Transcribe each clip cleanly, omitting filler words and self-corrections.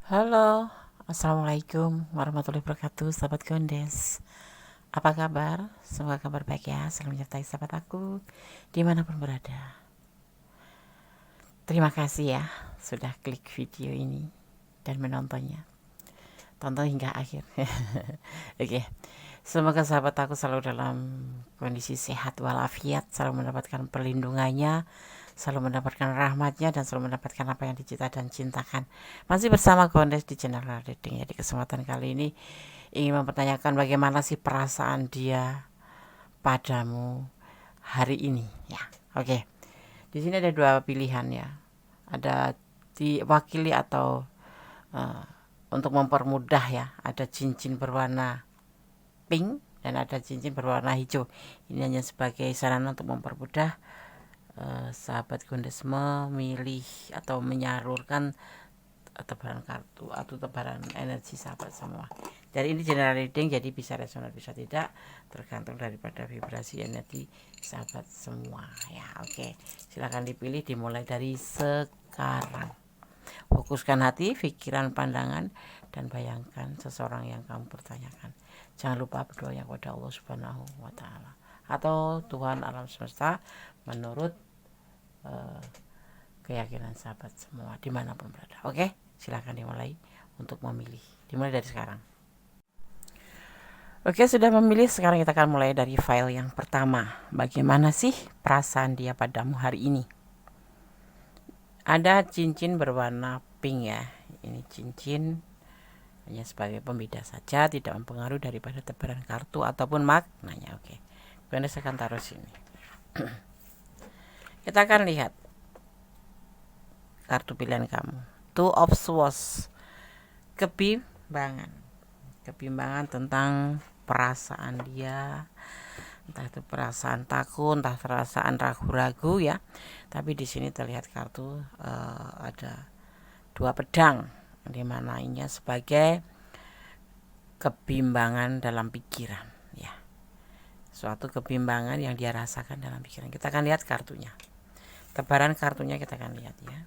Halo, Assalamualaikum warahmatullahi wabarakatuh, sahabat Gondes. Apa kabar? Semoga kabar baik ya, selalu menyertai sahabat aku dimanapun berada. Terima kasih ya, sudah klik video ini dan menontonnya. Tonton hingga akhir. Oke, semoga sahabat aku selalu dalam kondisi sehat walafiat, selalu mendapatkan perlindungannya, selalu mendapatkan rahmatnya, dan selalu mendapatkan apa yang dicita dan cintakan. Masih bersama Gondes di channel Reading ya. Di kesempatan kali ini ingin mempertanyakan bagaimana sih perasaan dia padamu hari ini ya. Oke, di sini ada dua pilihan ya, ada diwakili atau untuk mempermudah ya, ada cincin berwarna pink dan ada cincin berwarna hijau. Ini hanya sebagai sarana untuk mempermudah sahabat Gondes memilih atau menyalurkan tebaran kartu atau tebaran energi sahabat semua. Dari ini general reading, jadi bisa resonate bisa tidak, tergantung daripada vibrasi energi sahabat semua ya. Oke, silakan dipilih, dimulai dari sekarang. Fokuskan hati, pikiran, pandangan, dan bayangkan seseorang yang kamu pertanyakan. Jangan lupa berdoa kepada Allah Subhanahu wa Ta'ala atau Tuhan alam semesta menurut keyakinan sahabat semua dimanapun berada. Oke, silakan dimulai untuk memilih. Dimulai dari sekarang. Oke, sudah memilih. Sekarang kita akan mulai dari file yang pertama. Bagaimana sih perasaan dia padamu hari ini? Ada cincin berwarna pink ya. Ini cincin hanya sebagai pembeda saja, tidak mempengaruhi daripada tebaran kartu ataupun maknanya. Oke, kemudian saya akan taruh sini. Kita akan lihat kartu pilihan kamu. Two of Swords, kebimbangan tentang perasaan dia, entah itu perasaan takut, entah perasaan ragu-ragu ya. Tapi di sini terlihat kartu ada dua pedang, di mana ini sebagai kebimbangan dalam pikiran ya, suatu kebimbangan yang dia rasakan dalam pikiran. Kita akan lihat kartunya, tebaran kartunya kita akan lihat ya.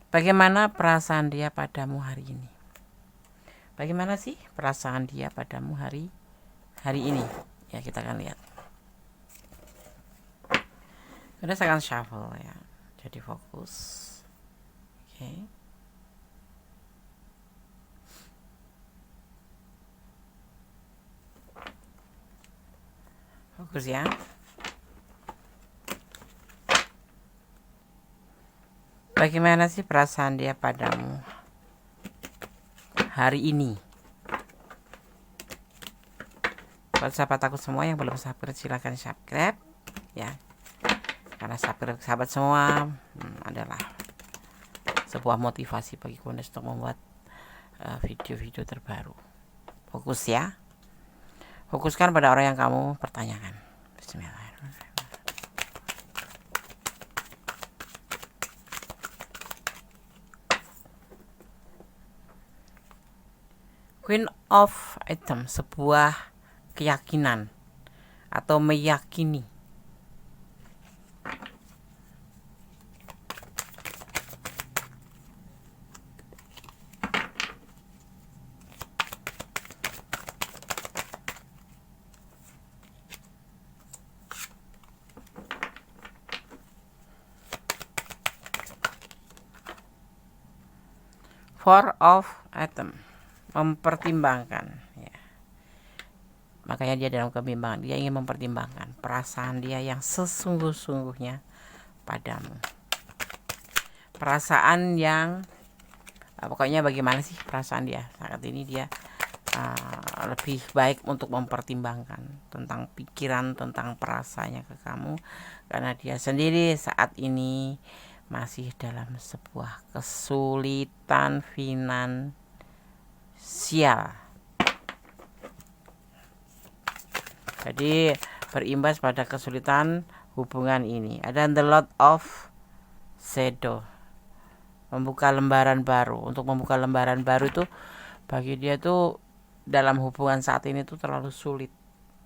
Bagaimana perasaan dia padamu hari ini? Bagaimana sih perasaan dia padamu hari ini ya, kita akan lihat. Udah, saya akan shuffle ya, jadi fokus. Oke. Fokus ya. Bagaimana sih perasaan dia padamu hari ini? Buat sahabat aku semua yang belum subscribe, silahkan subscribe ya, karena subscribe sahabat semua adalah sebuah motivasi bagi Gondes untuk membuat video-video terbaru. Fokus ya, fokuskan pada orang yang kamu pertanyakan. Bismillahirrahmanirrahim. Queen of Items, sebuah keyakinan atau meyakini. Four of Items, mempertimbangkan ya. Makanya dia dalam kebimbangan, dia ingin mempertimbangkan perasaan dia yang sesungguh-sungguhnya padamu. Perasaan yang pokoknya bagaimana sih perasaan dia saat ini? Dia lebih baik untuk mempertimbangkan tentang pikiran, tentang perasaannya ke kamu, karena dia sendiri saat ini masih dalam sebuah kesulitan finansial. Jadi berimbas pada kesulitan hubungan ini. Ada the Lord of Shadow, membuka lembaran baru. Untuk membuka lembaran baru itu bagi dia tuh dalam hubungan saat ini tuh terlalu sulit.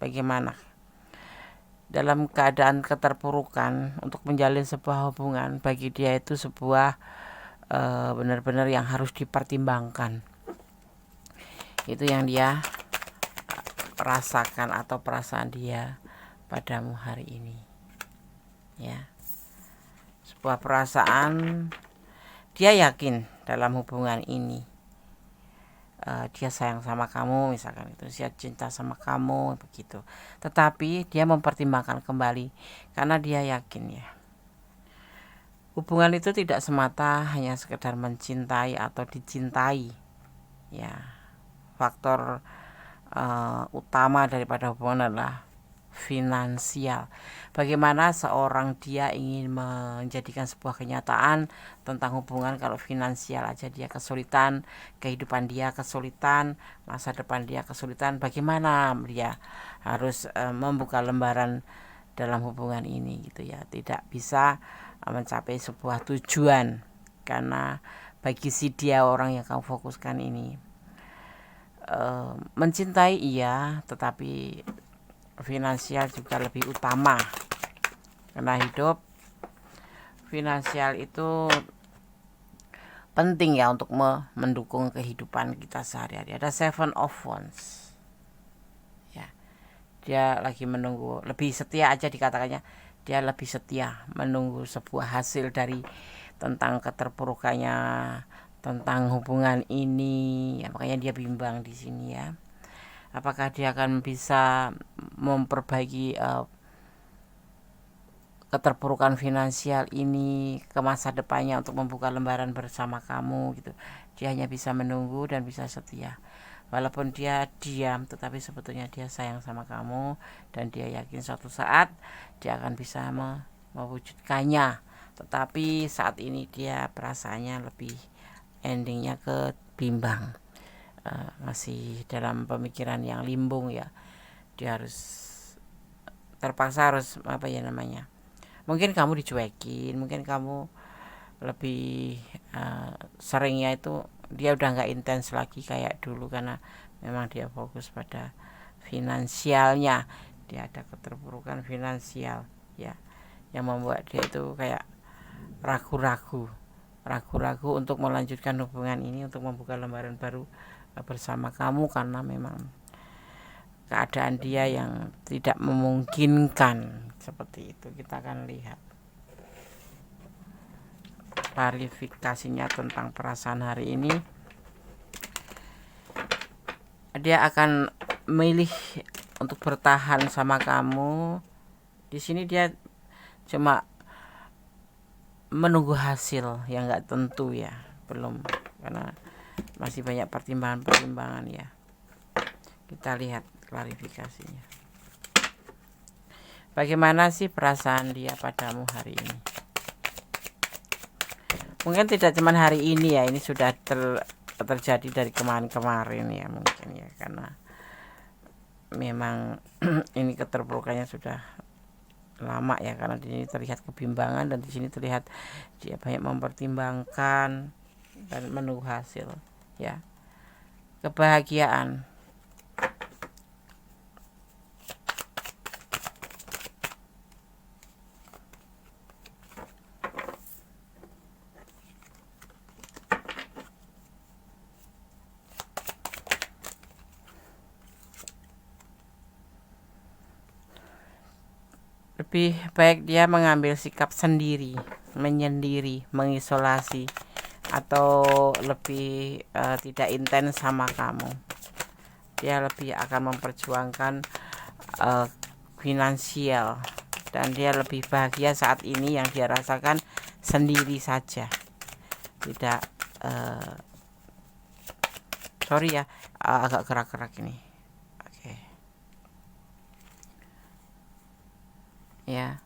Bagaimana? Dalam keadaan keterpurukan untuk menjalin sebuah hubungan, bagi dia itu sebuah benar-benar yang harus dipertimbangkan. Itu yang dia rasakan atau perasaan dia padamu hari ini, ya. Sebuah perasaan, dia yakin dalam hubungan ini, dia sayang sama kamu misalkan, itu dia cinta sama kamu begitu. Tetapi dia mempertimbangkan kembali karena dia yakin, ya, hubungan itu tidak semata hanya sekedar mencintai atau dicintai, ya. Faktor utama daripada hubungan adalah finansial. Bagaimana seorang dia ingin menjadikan sebuah kenyataan tentang hubungan kalau finansial aja dia kesulitan, kehidupan dia kesulitan, masa depan dia kesulitan, bagaimana dia harus membuka lembaran dalam hubungan ini, gitu ya. Tidak bisa mencapai sebuah tujuan karena bagi si dia, orang yang kamu fokuskan ini, mencintai iya, tetapi finansial juga lebih utama, karena hidup finansial itu penting, ya, untuk mendukung kehidupan kita sehari-hari. Ada 7 of Wands, ya, dia lagi menunggu, lebih setia aja dikatakannya, dia lebih setia menunggu sebuah hasil dari tentang keterpurukannya, tentang hubungan ini, ya, makanya dia bimbang di sini, ya. Apakah dia akan bisa memperbaiki keterpurukan finansial ini ke masa depannya untuk membuka lembaran bersama kamu, gitu. Dia hanya bisa menunggu dan bisa setia. Walaupun dia diam, tetapi sebetulnya dia sayang sama kamu dan dia yakin suatu saat dia akan bisa mewujudkannya. Tetapi saat ini dia perasaannya lebih, endingnya ke bimbang, masih dalam pemikiran yang limbung, ya. Dia harus terpaksa harus mungkin kamu dicuekin, mungkin kamu lebih seringnya itu dia udah nggak intens lagi kayak dulu, karena memang dia fokus pada finansialnya. Dia ada keterpurukan finansial, ya, yang membuat dia itu kayak ragu-ragu untuk melanjutkan hubungan ini, untuk membuka lembaran baru bersama kamu, karena memang keadaan dia yang tidak memungkinkan seperti itu. Kita akan lihat klarifikasinya tentang perasaan hari ini. Dia akan memilih untuk bertahan sama kamu. Di sini dia cuma menunggu hasil yang nggak tentu, ya, belum, karena masih banyak pertimbangan, ya. Kita lihat klarifikasinya. Bagaimana sih perasaan dia padamu hari ini? Mungkin tidak cuma hari ini, ya, ini sudah terjadi dari kemarin-kemarin, ya, mungkin, ya, karena memang ini keterpurukannya sudah lama, ya, karena di sini terlihat kebimbangan dan di sini terlihat dia banyak mempertimbangkan dan menunggu hasil, ya. Kebahagiaan, lebih baik dia mengambil sikap sendiri, menyendiri, mengisolasi, atau lebih tidak intens sama kamu. Dia lebih akan memperjuangkan finansial, dan dia lebih bahagia saat ini yang dia rasakan sendiri saja. Tidak sorry, ya, agak gerak-gerak ini. Oke. Ya,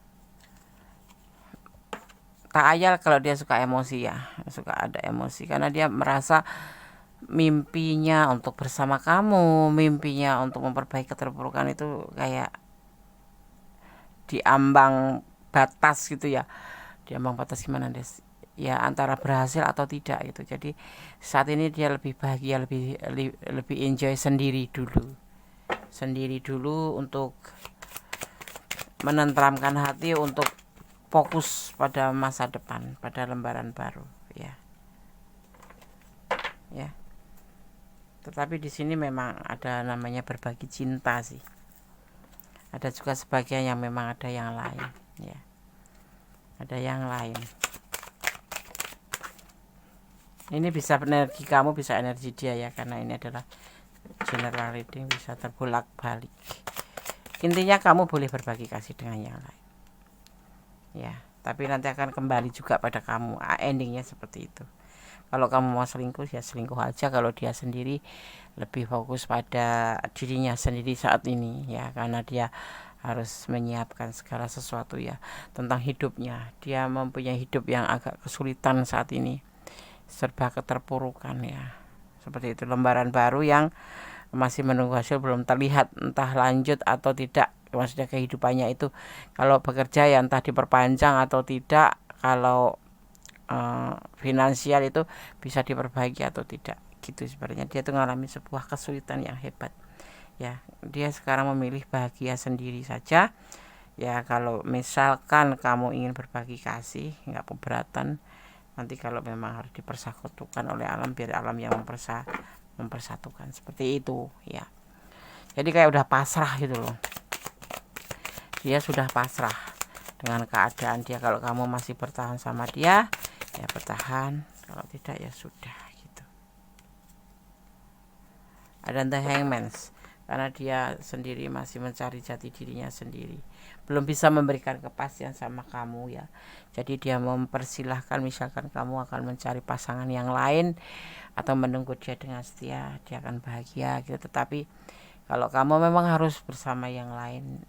tak ayal kalau dia suka emosi, ya, suka ada emosi, karena dia merasa mimpinya untuk bersama kamu, mimpinya untuk memperbaiki keterpurukan itu kayak diambang batas, gitu, ya. Diambang batas gimana, Des? Ya, antara berhasil atau tidak, gitu. Jadi saat ini dia lebih bahagia, lebih enjoy sendiri dulu untuk menenteramkan hati, untuk fokus pada masa depan, pada lembaran baru, ya. Tetapi di sini memang ada namanya berbagi cinta sih. Ada juga sebagian yang memang ada yang lain, ya. Ada yang lain. Ini bisa energi kamu, bisa energi dia ya, karena ini adalah general reading, bisa terbolak-balik. Intinya kamu boleh berbagi kasih dengan yang lain, ya. Tapi nanti akan kembali juga pada kamu. Endingnya seperti itu. Kalau kamu mau selingkuh ya selingkuh aja. Kalau dia sendiri lebih fokus pada dirinya sendiri saat ini, ya, karena dia harus menyiapkan segala sesuatu ya tentang hidupnya. Dia mempunyai hidup yang agak kesulitan saat ini, serba keterpurukan ya. Seperti itu, lembaran baru yang masih menunggu hasil, belum terlihat entah lanjut atau tidak. Maksudnya kehidupannya itu, kalau bekerja ya entah diperpanjang atau tidak. Kalau finansial itu bisa diperbaiki atau tidak, gitu. Sebenarnya dia tuh mengalami sebuah kesulitan yang hebat ya. Dia sekarang memilih bahagia sendiri saja ya. Kalau misalkan kamu ingin berbagi kasih, nggak keberatan. Nanti kalau memang harus dipersatukan oleh alam, biar alam yang mempersatukan, seperti itu ya. Jadi kayak udah pasrah gitu loh. Dia sudah pasrah dengan keadaan dia. Kalau kamu masih bertahan sama dia ya bertahan, kalau tidak ya sudah gitu. Ada The Hangman, karena dia sendiri masih mencari jati dirinya sendiri, belum bisa memberikan kepastian sama kamu ya. Jadi dia mempersilahkan, misalkan kamu akan mencari pasangan yang lain atau menunggu dia dengan setia, dia akan bahagia gitu. Tetapi kalau kamu memang harus bersama yang lain,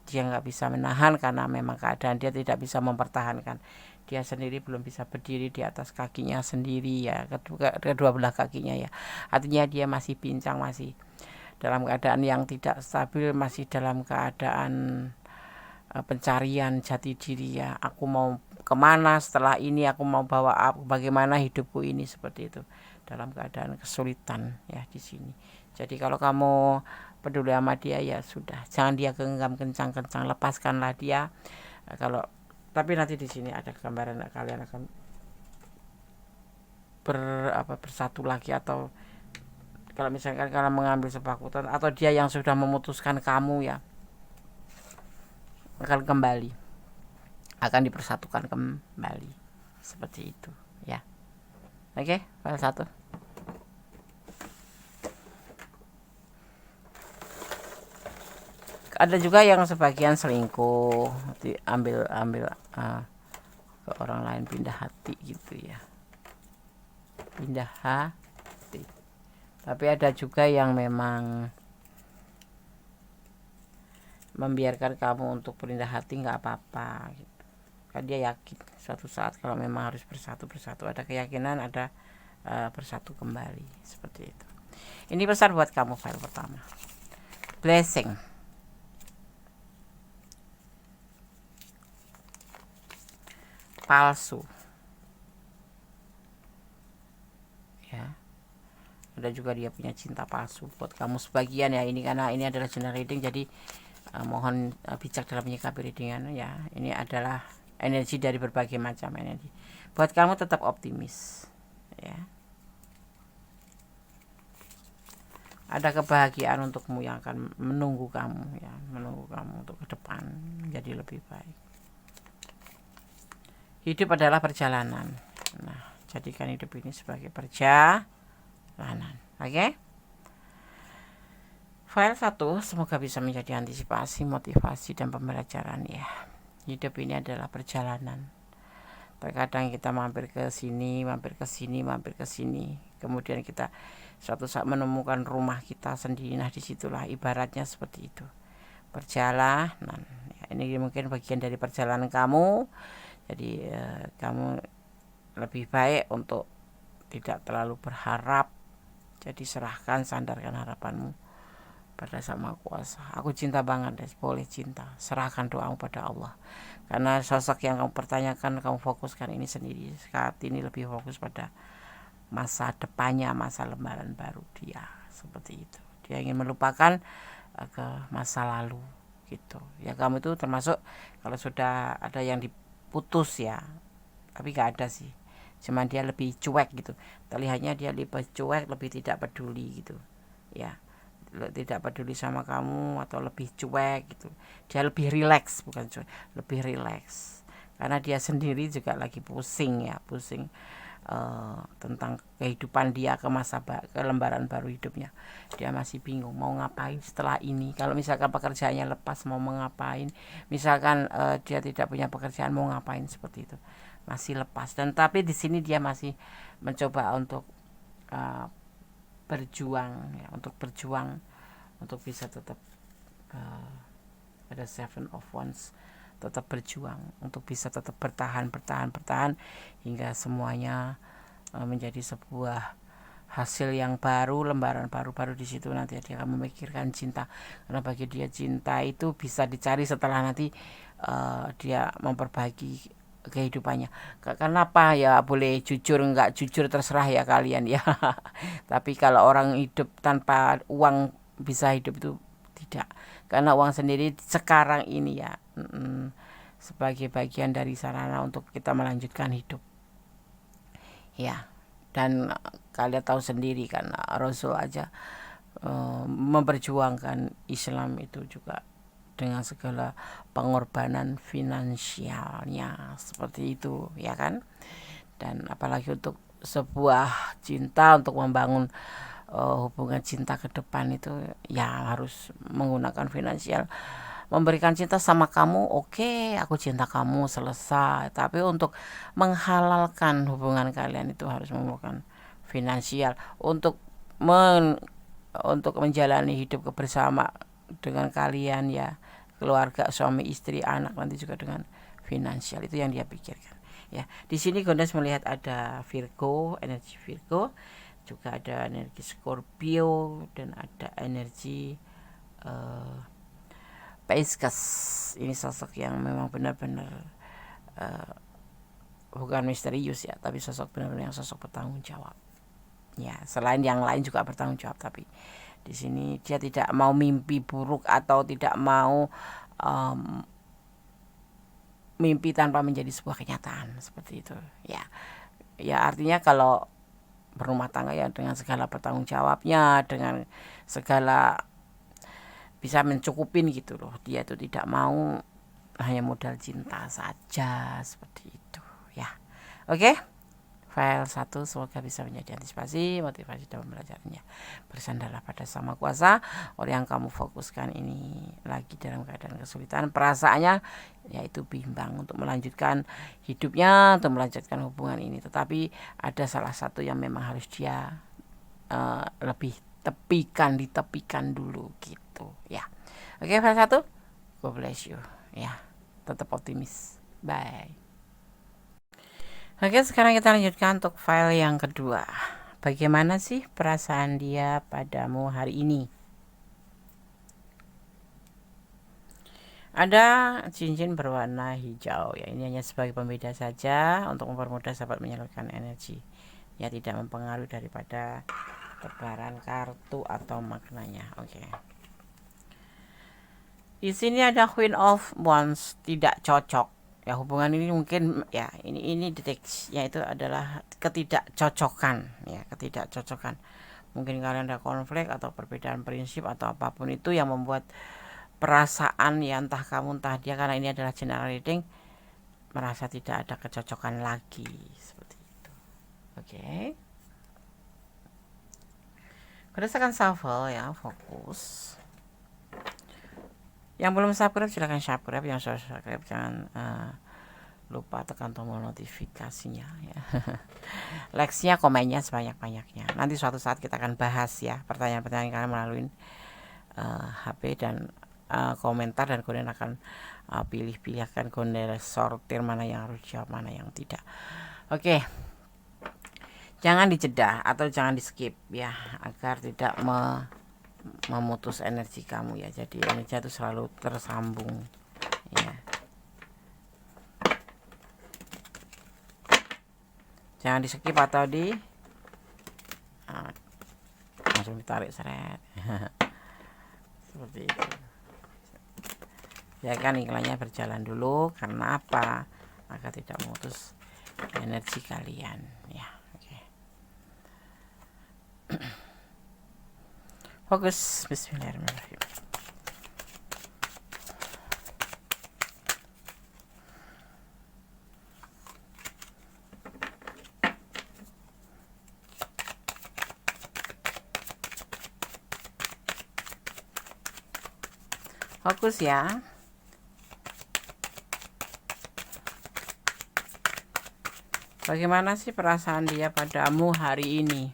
dia nggak bisa menahan karena memang keadaan dia tidak bisa mempertahankan. Dia sendiri belum bisa berdiri di atas kakinya sendiri ya, kedua belah kakinya ya. Artinya dia masih pincang, masih dalam keadaan yang tidak stabil, masih dalam keadaan pencarian jati diri ya. Aku mau kemana setelah ini, aku mau bawa apa, bagaimana hidupku ini, seperti itu. Dalam keadaan kesulitan ya di sini. Jadi kalau kamu peduli sama dia ya sudah, jangan dia genggam kencang-kencang, lepaskanlah dia. Kalau tapi nanti di sini ada gambaran kalian akan bersatu lagi, atau kalau misalkan kalian mengambil sebuah keputusan, atau dia yang sudah memutuskan kamu ya akan kembali, akan dipersatukan kembali, seperti itu ya. Oke, file 1. Ada juga yang sebagian selingkuh, diambil ke orang lain, pindah hati gitu ya, pindah hati. Tapi ada juga yang memang membiarkan kamu untuk pindah hati, nggak apa-apa gitu. Kan dia yakin suatu saat kalau memang harus bersatu, ada keyakinan, ada bersatu kembali, seperti itu. Ini pesan buat kamu, file pertama. Blessing. Palsu ya. Ada juga dia punya cinta palsu buat kamu sebagian ya. Ini karena ini adalah general reading, jadi mohon bijak dalam menyikapi readingan ya. Ini adalah energi dari berbagai macam energi. Buat kamu tetap optimis ya. Ada kebahagiaan untukmu yang akan menunggu kamu ya, menunggu kamu untuk ke depan menjadi lebih baik. Hidup adalah perjalanan. Nah, jadikan hidup ini sebagai perjalanan. Oke? File 1 semoga bisa menjadi antisipasi, motivasi, dan pembelajaran ya. Hidup ini adalah perjalanan. Terkadang kita mampir ke sini, mampir ke sini, mampir ke sini. Kemudian kita suatu saat menemukan rumah kita sendiri. Nah, disitulah ibaratnya seperti itu. Perjalanan. Ya, ini mungkin bagian dari perjalanan kamu. Jadi kamu lebih baik untuk tidak terlalu berharap. Jadi serahkan, sandarkan harapanmu pada Sang Maha Kuasa. Aku cinta banget, boleh cinta. Serahkan doamu pada Allah. Karena sosok yang kamu pertanyakan, kamu fokuskan ini sendiri. Saat ini lebih fokus pada masa depannya, masa lembaran baru dia. Seperti itu. Dia ingin melupakan ke masa lalu gitu. Ya kamu itu termasuk kalau sudah ada yang putus ya, tapi gak ada sih, cuman dia lebih cuek gitu, terlihatnya dia lebih cuek, lebih tidak peduli gitu ya, tidak peduli sama kamu atau lebih cuek gitu. Dia lebih rileks, bukan cuek, lebih rileks karena dia sendiri juga lagi pusing ya, pusing tentang kehidupan dia ke lembaran baru hidupnya. Dia masih bingung mau ngapain setelah ini. Kalau misalkan pekerjaannya lepas mau mengapain, misalkan dia tidak punya pekerjaan mau ngapain, seperti itu, masih lepas. Dan tapi di sini dia masih mencoba untuk berjuang ya, untuk berjuang untuk bisa tetap ada Seven of Wands, tetap berjuang untuk bisa tetap bertahan hingga semuanya menjadi sebuah hasil yang baru, lembaran baru di situ nanti dia akan memikirkan cinta, karena bagi dia cinta itu bisa dicari setelah nanti dia memperbaiki kehidupannya. Kenapa ya, boleh jujur nggak jujur terserah ya kalian ya. Tapi kalau orang hidup tanpa uang bisa hidup itu tidak, karena uang sendiri sekarang ini ya sebagai bagian dari sarana untuk kita melanjutkan hidup ya. Dan kalian tahu sendiri kan, Rasul aja memperjuangkan Islam itu juga dengan segala pengorbanan finansialnya, seperti itu ya kan. Dan apalagi untuk sebuah cinta, untuk membangun hubungan cinta ke depan itu ya harus menggunakan finansial. Memberikan cinta sama kamu, oke, aku cinta kamu, selesai. Tapi untuk menghalalkan hubungan kalian itu harus menggunakan finansial untuk untuk menjalani hidup bersama dengan kalian ya, keluarga, suami, istri, anak, nanti juga dengan finansial. Itu yang dia pikirkan ya. Di sini Gondes melihat ada Virgo, energi Virgo, juga ada energi Scorpio, dan ada energi Pisces. Ini sosok yang memang benar-benar bukan misterius ya, tapi sosok benar-benar yang sosok bertanggung jawab ya. Selain yang lain juga bertanggung jawab, tapi di sini dia tidak mau mimpi buruk atau tidak mau mimpi tanpa menjadi sebuah kenyataan, seperti itu ya. Ya artinya kalau berumah tangga ya dengan segala bertanggung jawabnya, dengan segala bisa mencukupin gitu loh. Dia tuh tidak mau hanya modal cinta saja, seperti itu ya. Oke, file 1 semoga bisa menjadi antisipasi, motivasi dalam belajarnya. Bersandarlah pada Sama Kuasa. Orang yang kamu fokuskan ini lagi dalam keadaan kesulitan, perasaannya yaitu bimbang untuk melanjutkan hidupnya, untuk melanjutkan hubungan ini. Tetapi ada salah satu yang memang harus dia lebih ditepikan dulu gitu ya. Oke, file 1, God bless you ya, tetap optimis, bye. Oke, sekarang kita lanjutkan untuk file yang kedua. Bagaimana sih perasaan dia padamu hari ini? Ada cincin berwarna hijau ya, ini hanya sebagai pembeda saja untuk mempermudah sahabat menyalurkan energi ya, tidak mempengaruhi daripada tebaran kartu atau maknanya. Oke. Di sini ada Queen of Wands, tidak cocok ya hubungan ini, mungkin ya ini deteksinya itu adalah ketidakcocokan ya, ketidakcocokan. Mungkin kalian ada konflik atau perbedaan prinsip atau apapun itu yang membuat perasaan ya, entah kamu entah dia, karena ini adalah general reading, merasa tidak ada kecocokan lagi, seperti itu. Oke. Berdasarkan shuffle ya, fokus. Yang belum subscribe silahkan subscribe, yang sudah subscribe jangan lupa tekan tombol notifikasinya ya. Like-nya, komennya sebanyak-banyaknya. Nanti suatu saat kita akan bahas ya pertanyaan-pertanyaan kalian melalui HP dan komentar, dan kemudian akan pilih-pilih, akan kemudian sortir mana yang harus dijawab, mana yang tidak. Oke. Jangan dijeda atau jangan di skip ya, agar tidak memutus energi kamu ya. Jadi energi itu selalu tersambung ya. Jangan di skip atau langsung ditarik seret. Seperti itu ya kan, iklannya berjalan dulu. Karena apa? Agar tidak memutus energi kalian ya. Oke. Fokus. Bismillahirrahmanirrahim. Fokus ya. Bagaimana sih perasaan dia padamu hari ini?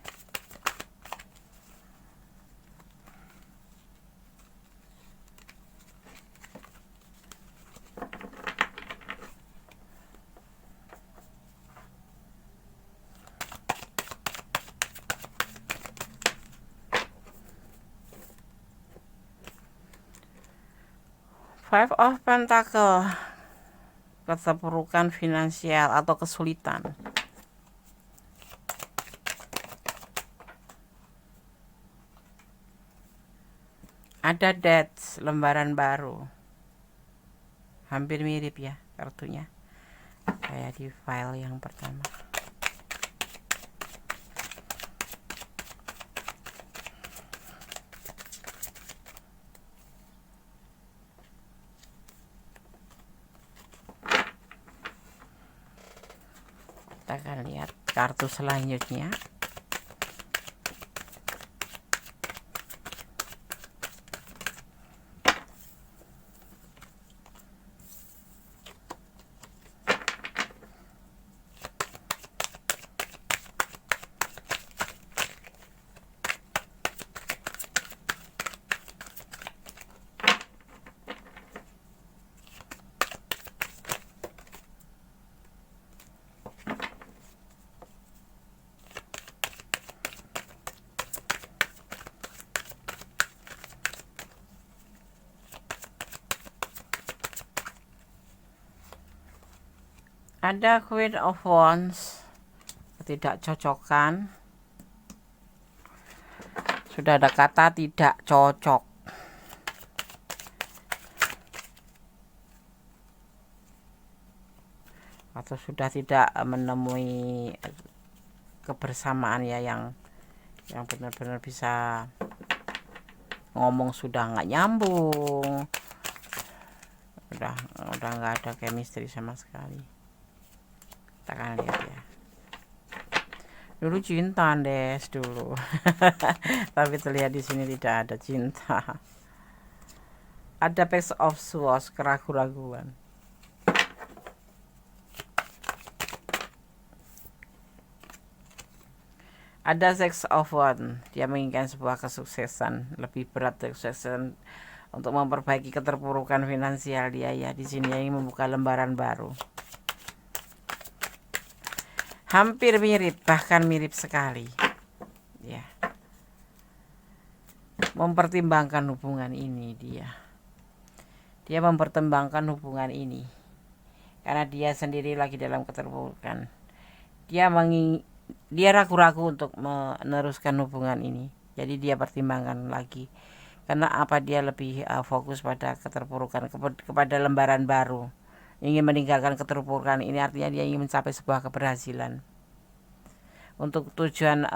Five of Pentacle, keterpurukan finansial atau kesulitan. Ada dates, lembaran baru. Hampir mirip ya kartunya, kayak di file yang pertama. Kita akan lihat kartu selanjutnya. Ada Queen of Wands, ketidakcocokan. Sudah ada kata tidak cocok. Atau sudah tidak menemui kebersamaan ya yang benar-benar bisa ngomong, sudah nggak nyambung. Udah nggak ada chemistry sama sekali. Kita akan lihat ya. Dulu cinta Des dulu. Tapi terlihat di sini tidak ada cinta. Ada Page of Swords, keraguan-raguan. Ada Six of Wands, dia menginginkan sebuah kesuksesan, lebih berat kesuksesan untuk memperbaiki keterpurukan finansial dia ya. Di sini dia ingin membuka lembaran baru. Hampir mirip, bahkan mirip sekali ya. Mempertimbangkan hubungan ini dia mempertimbangkan hubungan ini karena dia sendiri lagi dalam keterpurukan. Dia ragu-ragu untuk meneruskan hubungan ini, jadi dia pertimbangkan lagi. Karena apa? Dia lebih fokus pada keterpurukan, kepada lembaran baru. Ingin meninggalkan keterpurukan ini, artinya dia ingin mencapai sebuah keberhasilan. Untuk tujuan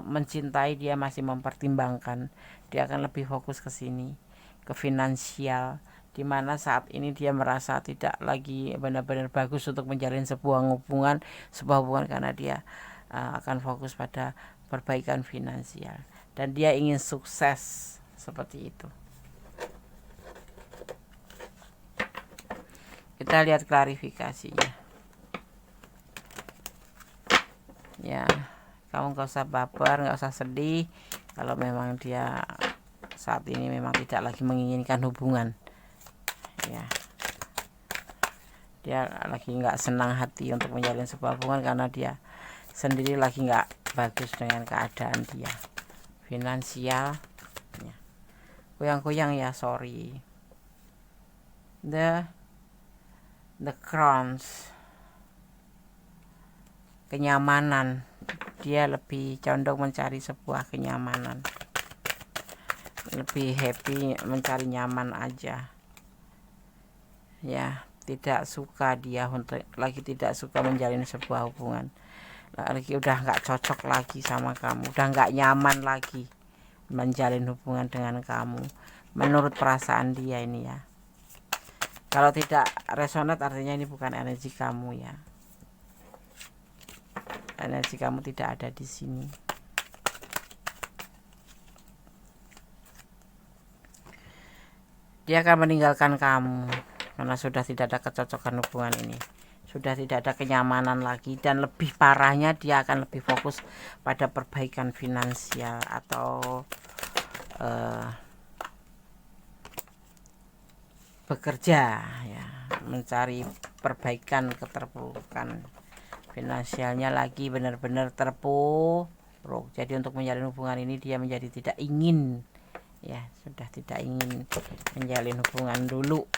mencintai, dia masih mempertimbangkan. Dia akan lebih fokus ke sini, ke finansial, dimana saat ini dia merasa tidak lagi benar-benar bagus untuk menjalin sebuah hubungan karena dia akan fokus pada perbaikan finansial dan dia ingin sukses seperti itu. Kita lihat klarifikasinya ya. Kamu gak usah baper, gak usah sedih kalau memang dia saat ini memang tidak lagi menginginkan hubungan ya. Dia lagi gak senang hati untuk menjalin sebuah hubungan karena dia sendiri lagi gak bagus dengan keadaan dia finansial ya. Goyang-goyang ya, sorry. The Crowns, kenyamanan. Dia lebih condong mencari sebuah kenyamanan, lebih happy, mencari nyaman aja ya. tidak suka dia lagi tidak suka menjalin sebuah hubungan, lagi udah nggak cocok lagi sama kamu, udah nggak nyaman lagi menjalin hubungan dengan kamu menurut perasaan dia ini ya. Kalau tidak resonate artinya ini bukan energi kamu ya, energi kamu tidak ada di sini. Dia akan meninggalkan kamu karena sudah tidak ada kecocokan hubungan ini, sudah tidak ada kenyamanan lagi, dan lebih parahnya dia akan lebih fokus pada perbaikan finansial atau bekerja ya, mencari perbaikan keterpurukan finansialnya lagi benar-benar terpuruk. Jadi untuk menjalin hubungan ini dia menjadi tidak ingin ya, sudah tidak ingin menjalin hubungan dulu.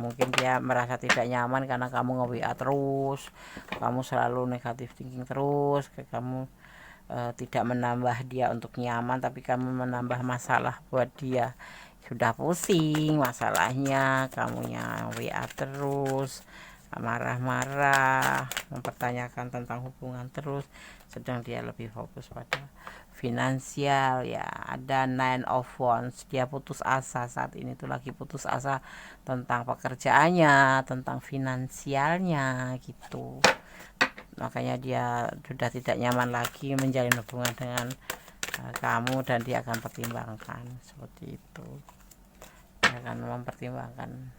Mungkin dia merasa tidak nyaman karena kamu nge-WA terus, kamu selalu negatif thinking terus, kamu tidak menambah dia untuk nyaman, tapi kamu menambah masalah buat dia. Sudah pusing masalahnya, kamunya WA terus, marah-marah, mempertanyakan tentang hubungan terus, sedang dia lebih fokus pada finansial ya. Ada Nine of Wands, dia putus asa saat ini tuh, lagi putus asa tentang pekerjaannya, tentang finansialnya gitu. Makanya dia sudah tidak nyaman lagi menjalin hubungan dengan kamu, dan dia akan pertimbangkan seperti itu. Dia akan mempertimbangkan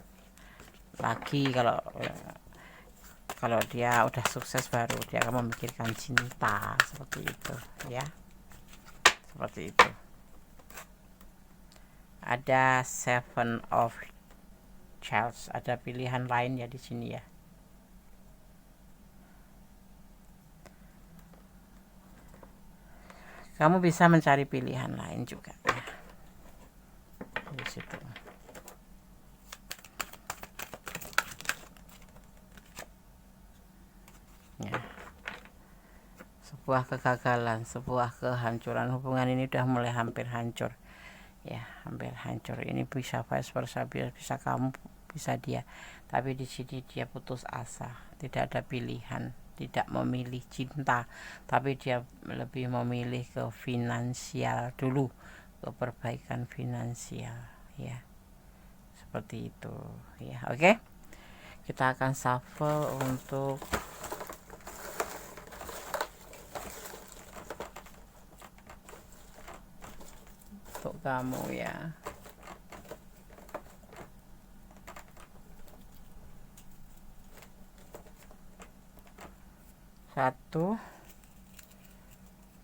lagi. Kalau dia udah sukses baru dia akan memikirkan cinta, seperti itu ya, seperti itu. Ada Seven of Cups, ada pilihan lain ya di sini ya. Kamu bisa mencari pilihan lain juga ya di situ. Ya. Sebuah kegagalan, sebuah kehancuran, hubungan ini udah mulai hampir hancur ya, hampir hancur. Ini bisa vice versa, bisa kamu, bisa dia, tapi di sini dia putus asa, tidak ada pilihan, tidak memilih cinta, tapi dia lebih memilih ke finansial dulu, ke perbaikan finansial ya, seperti itu ya. Oke, kita akan shuffle untuk kamu ya. Satu,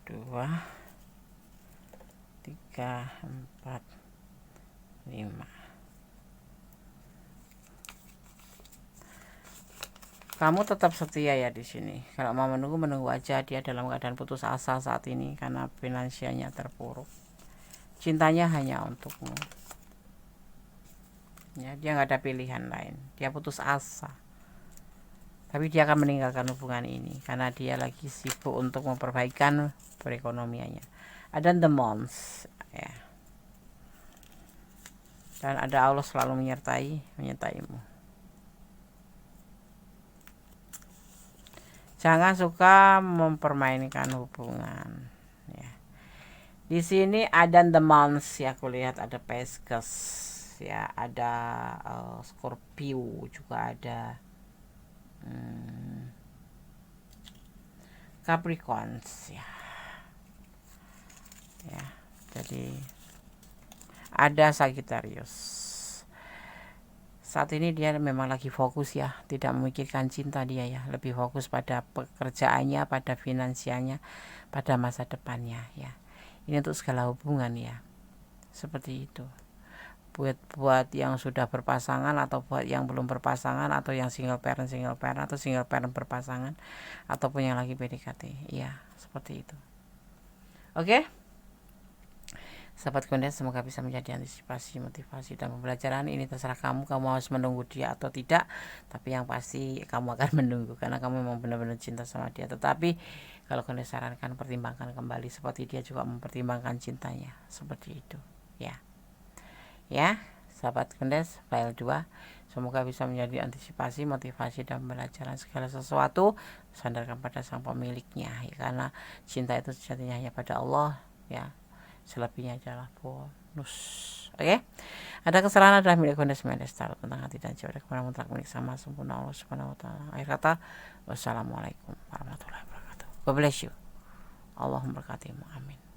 dua, tiga, empat, lima. Kamu tetap setia ya di sini. Kalau mau menunggu aja. Dia dalam keadaan putus asa saat ini karena finansialnya terpuruk. Cintanya hanya untukmu ya, dia nggak ada pilihan lain, dia putus asa, tapi dia akan meninggalkan hubungan ini karena dia lagi sibuk untuk memperbaikan perekonomiannya. Ada the months ya, dan ada Allah selalu menyertaimu. Jangan suka mempermainkan hubungan ya. Di sini ada the months ya, aku lihat ada Pisces ya, ada Scorpio juga ada, Capricorns ya. Ya, jadi ada Sagittarius. Saat ini dia memang lagi fokus ya, tidak memikirkan cinta dia ya, lebih fokus pada pekerjaannya, pada finansialnya, pada masa depannya ya. Ini untuk segala hubungan ya, seperti itu. Buat yang sudah berpasangan, atau buat yang belum berpasangan, atau yang single parent atau single parent berpasangan, ataupun yang lagi PDKT ya, seperti itu. Oke, sahabat Kunda, semoga bisa menjadi antisipasi, motivasi, dan pembelajaran. Ini terserah kamu harus menunggu dia atau tidak, tapi yang pasti kamu akan menunggu karena kamu memang benar-benar cinta sama dia. Tetapi kalau Kunda sarankan, pertimbangkan kembali seperti dia juga mempertimbangkan cintanya, seperti itu ya. Ya, sahabat Kendes file 2. Semoga bisa menjadi antisipasi, motivasi, dan pembelajaran segala sesuatu sandarkan pada sang pemiliknya ya, karena cinta itu sejatinya hanya pada Allah ya, selebihnya adalah bonus. Oke. Ada kesalahan adalah milik Kendes Mendes, tentang hati dan jiwa kepada mutlak milik sama sempurna Allah Subhanahu wa taala. Akhir kata, wassalamualaikum warahmatullahi wabarakatuh. God bless you. Allah memberkatimu. Amin.